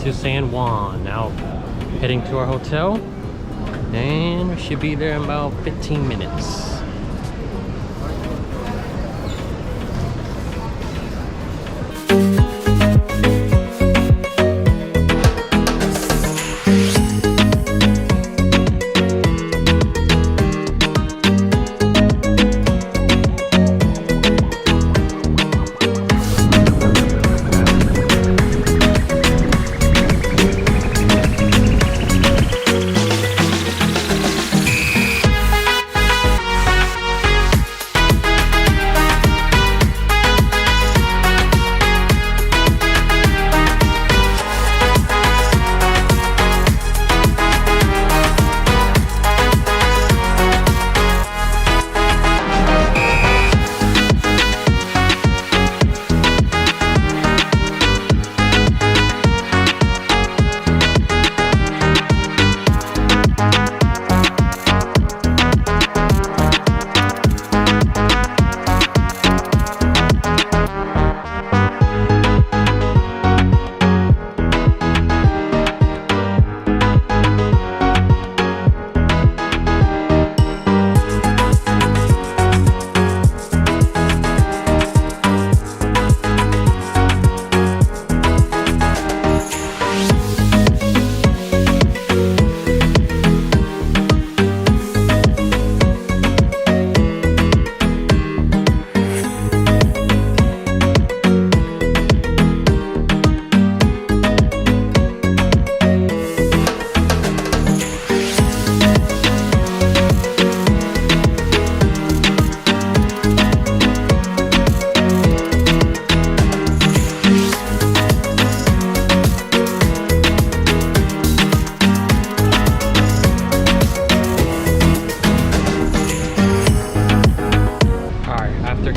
to San Juan. Now heading to our hotel, and we should be there in about 15 minutes.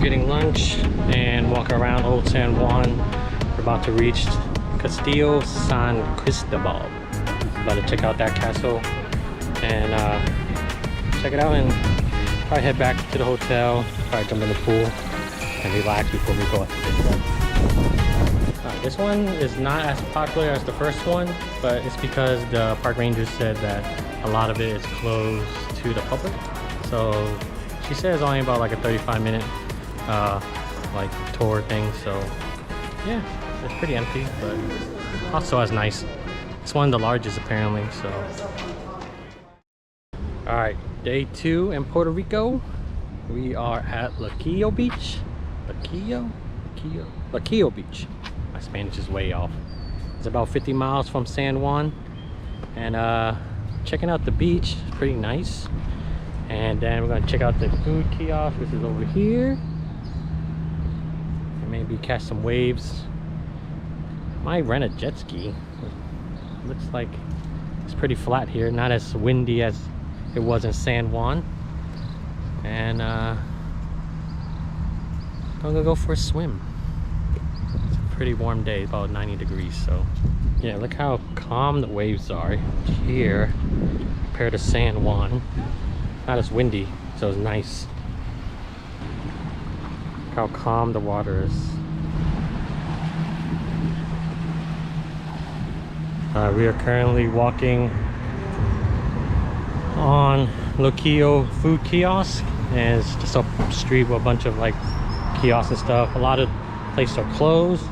Getting lunch and walking around Old San Juan. We're about to reach Castillo San Cristobal. About to check out that castle and check it out, and probably head back to the hotel, probably jump in the pool and relax before we go. This one is not as popular as the first one, but it's because the park ranger said that a lot of it is closed to the public. So she said it's only about like a 35-minute like tour thing, so yeah, it's pretty empty, but also as nice. It's one of the largest apparently. So all right, day 2 in Puerto Rico. We are at Luquillo Beach. Luquillo Beach. My Spanish is way off. It's about 50 miles from San Juan, and checking out the beach. It's pretty nice. And then we're gonna check out the food kiosk, which is over here. Maybe catch some waves. Might rent a jet ski. Looks like it's pretty flat here, not as windy as it was in San Juan. And I'm gonna go for a swim. It's a pretty warm day, about 90 degrees. So yeah, look how calm the waves are here compared to San Juan. Not as windy, so it's nice. How calm the water is. We are currently walking on Luquillo food kiosk, and it's just up the street with a bunch of like kiosks and stuff. A lot of places are closed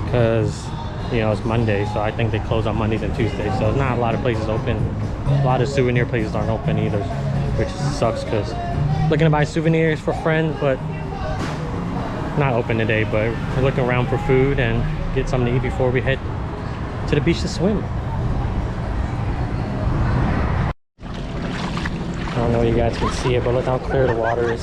because, you know, it's Monday, so I think they close on Mondays and Tuesdays, so there's not a lot of places open. A lot of souvenir places aren't open either, which sucks because looking to buy souvenirs for friends, but not open today. But we're looking around for food and get something to eat before we head to the beach to swim. I don't know if you guys can see it, but look how clear the water is.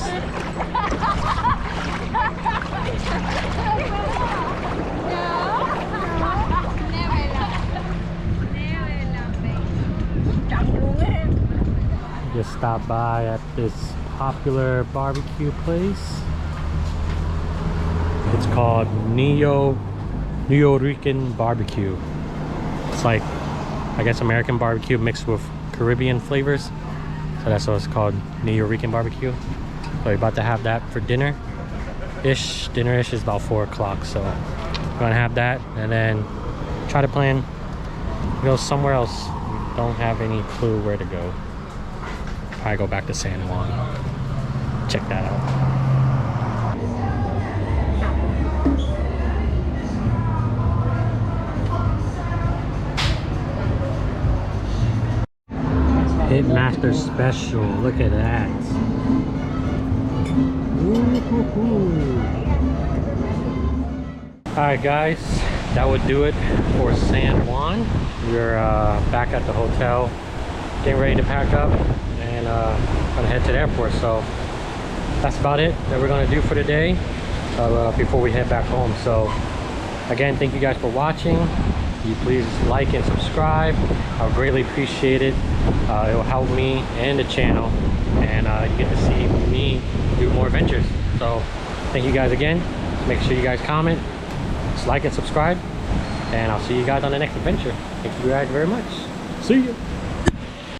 Just stopped by at this popular barbecue place. It's called New Rican barbecue. It's like, I guess, American barbecue mixed with Caribbean flavors. So that's what it's called, New Rican barbecue. So we're about to have that for dinner-ish. Dinner-ish is about 4 o'clock. So we're gonna have that and then try to plan go somewhere else. Don't have any clue where to go. Probably go back to San Juan. Check that out. Hitmaster Special. Look at that. Alright guys, that would do it for San Juan. We're back at the hotel, getting ready to pack up and gonna head to the airport. So that's about it that we're gonna do for today before we head back home. So again, thank you guys for watching. You please like and subscribe. I'll greatly appreciate it. It will help me and the channel, and you get to see me do more adventures. So thank you guys again. Make sure you guys comment, like and subscribe, and I'll see you guys on the next adventure. Thank you guys very much. See you.